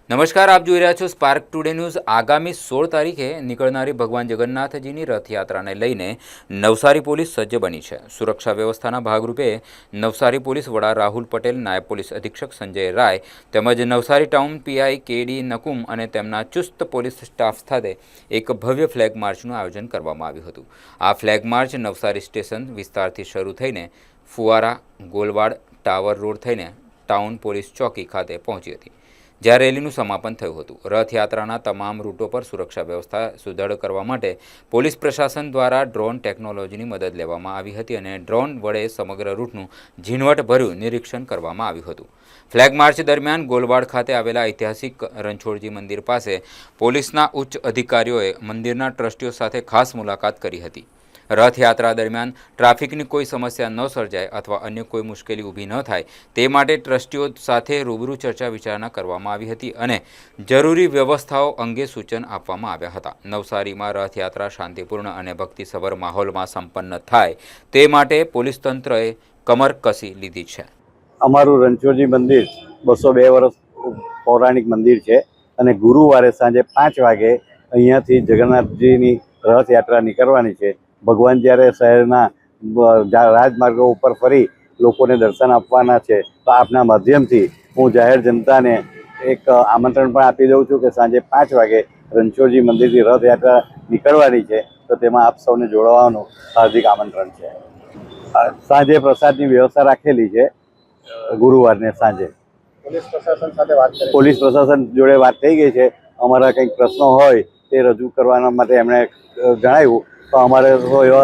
નમસ્કાર, આપ જોઈ રહ્યા છો સ્પાર્ક ટુડે ન્યૂઝ। આગામી 16 તારીખે નીકળનારી ભગવાન જગન્નાથજીની રથયાત્રાને લઈને નવસારી પોલીસ સજ્જ બની છે। સુરક્ષા વ્યવસ્થાના ભાગરૂપે નવસારી પોલીસ વડા રાહુલ પટેલ, નાયબ પોલીસ અધિક્ષક સંજય રાય તેમજ નવસારી ટાઉન પીઆઈ કેડી નકુમ અને તેમના ચુસ્ત પોલીસ સ્ટાફ સાથે એક ભવ્ય ફ્લેગ માર્ચનું આયોજન કરવામાં આવ્યું હતું। આ ફ્લેગ માર્ચ નવસારી સ્ટેશન વિસ્તારથી શરૂ થઈને ફુવારા, ગોલવાડ, ટાવર રોડ થઈને ટાઉન પોલીસ ચોકી ખાતે પહોંચી હતી, જ્યાં રેલીનું સમાપન થયું હતું। રથયાત્રાના તમામ રૂટો પર સુરક્ષા વ્યવસ્થા સુદૃઢ કરવા માટે પોલીસ પ્રશાસન દ્વારા ડ્રોન ટેકનોલોજીની મદદ લેવામાં આવી હતી અને ડ્રોન વડે સમગ્ર રૂટનું ઝીણવટભર્યું નિરીક્ષણ કરવામાં આવ્યું હતું। ફ્લેગ માર્ચ દરમિયાન ગોલવાડ ખાતે આવેલા ઐતિહાસિક રણછોડજી મંદિર પાસે પોલીસના ઉચ્ચ અધિકારીઓએ મંદિરના ટ્રસ્ટીઓ સાથે ખાસ મુલાકાત કરી હતી। રથયાત્રા દરમિયાન ટ્રાફિકની કોઈ સમસ્યા ન સર્જાય અથવા અન્ય કોઈ મુશ્કેલી ઊભી ન થાય તે માટે ટ્રસ્ટીઓ સાથે રૂબરૂ ચર્ચા વિચારણા કરવામાં આવી હતી અને જરૂરી વ્યવસ્થાઓ અંગે સૂચન આપવામાં આવ્યા હતા। નવસારીમાં રથયાત્રા શાંતિપૂર્ણ અને ભક્તિસભર માહોલમાં સંપન્ન થાય તે માટે પોલીસ તંત્રએ કમર કસી લીધી છે। અમારું રણછોડજી મંદિર 202 વર્ષ પૌરાણિક મંદિર છે અને ગુરુવારે સાંજે 5 વાગે અહીંયાથી જગન્નાથજીની રથયાત્રા નીકળવાની છે। ભગવાન જ્યારે શહેરના રાજમાર્ગો ઉપર ફરી લોકોને દર્શન આપવાના છે, તો આપના માધ્યમથી હું જાહેર જનતાને એક આમંત્રણ પણ આપી દઉં છું કે સાંજે 5 વાગે રણછોડજી મંદિરથી રથયાત્રા નીકળવાની છે, તો તેમાં આપ સૌને જોડાવાનું હાર્દિક આમંત્રણ છે। સાંજે પ્રસાદની વ્યવસ્થા રાખેલી છે। ગુરુવારને સાંજે પોલીસ પ્રશાસન જોડે વાત થઈ ગઈ છે। અમારા કંઈક પ્રશ્નો હોય તે રજૂ કરવાના માટે એમણે જણાવ્યું, તો અમારે તો એવો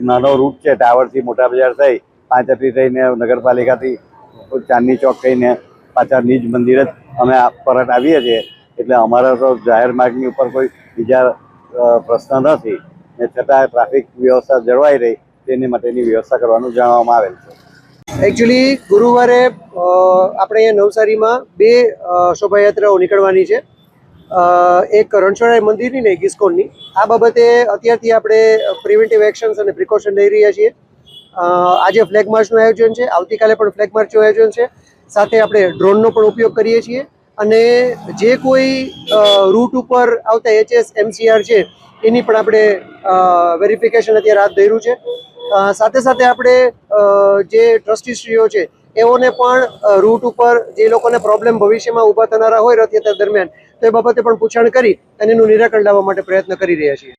નાનો રૂટ છે, ટાવરથી મોટા બજાર થઈ 5 અટી થઈને નગરપાલિકાથી ચાંદની ચોક થઈને પાછા નિજ મંદિર જ અમે પરત આવીએ છીએ, એટલે અમારા તો જાહેર માર્ગની ઉપર કોઈ બીજા પ્રશ્ન નથી ને છતાં ટ્રાફિક વ્યવસ્થા જળવાઈ રહી તેની માટેની વ્યવસ્થા કરવાનું જણાવવામાં આવેલ છે। એકચ્યુઅલી ગુરુવારે આપણે અહીંયા નવસારીમાં 2 શોભાયાત્રાઓ નીકળવાની છે, એક રણછોડરાય મંદિરની ને એક ઇસ્કોનની। આ બાબતે અત્યારથી આપણે પ્રિવેન્ટિવ એક્શન્સ અને પ્રિકોશન લઈ રહ્યા છીએ। આજે ફ્લેગ માર્ચનું આયોજન છે, આવતીકાલે પણ ફ્લેગ માર્ચનું આયોજન છે, સાથે આપણે ડ્રોનનો પણ ઉપયોગ કરીએ છીએ અને જે કોઈ રૂટ ઉપર આવતા HS MCR છે એની પણ આપણે વેરિફિકેશન અત્યારે હાથ ધર્યું છે। સાથે સાથે આપણે જે ટ્રસ્ટીશ્રીઓ છે એઓને પણ રૂટ ઉપર જે લોકોને પ્રોબ્લેમ ભવિષ્યમાં ઊભા થનારા હોય રથયાત્રા દરમિયાન, તો એ બાબતે પણ પૂછાણ કરી અને એનું નિરાકરણ લાવવા માટે પ્રયત્ન કરી રહ્યા છીએ।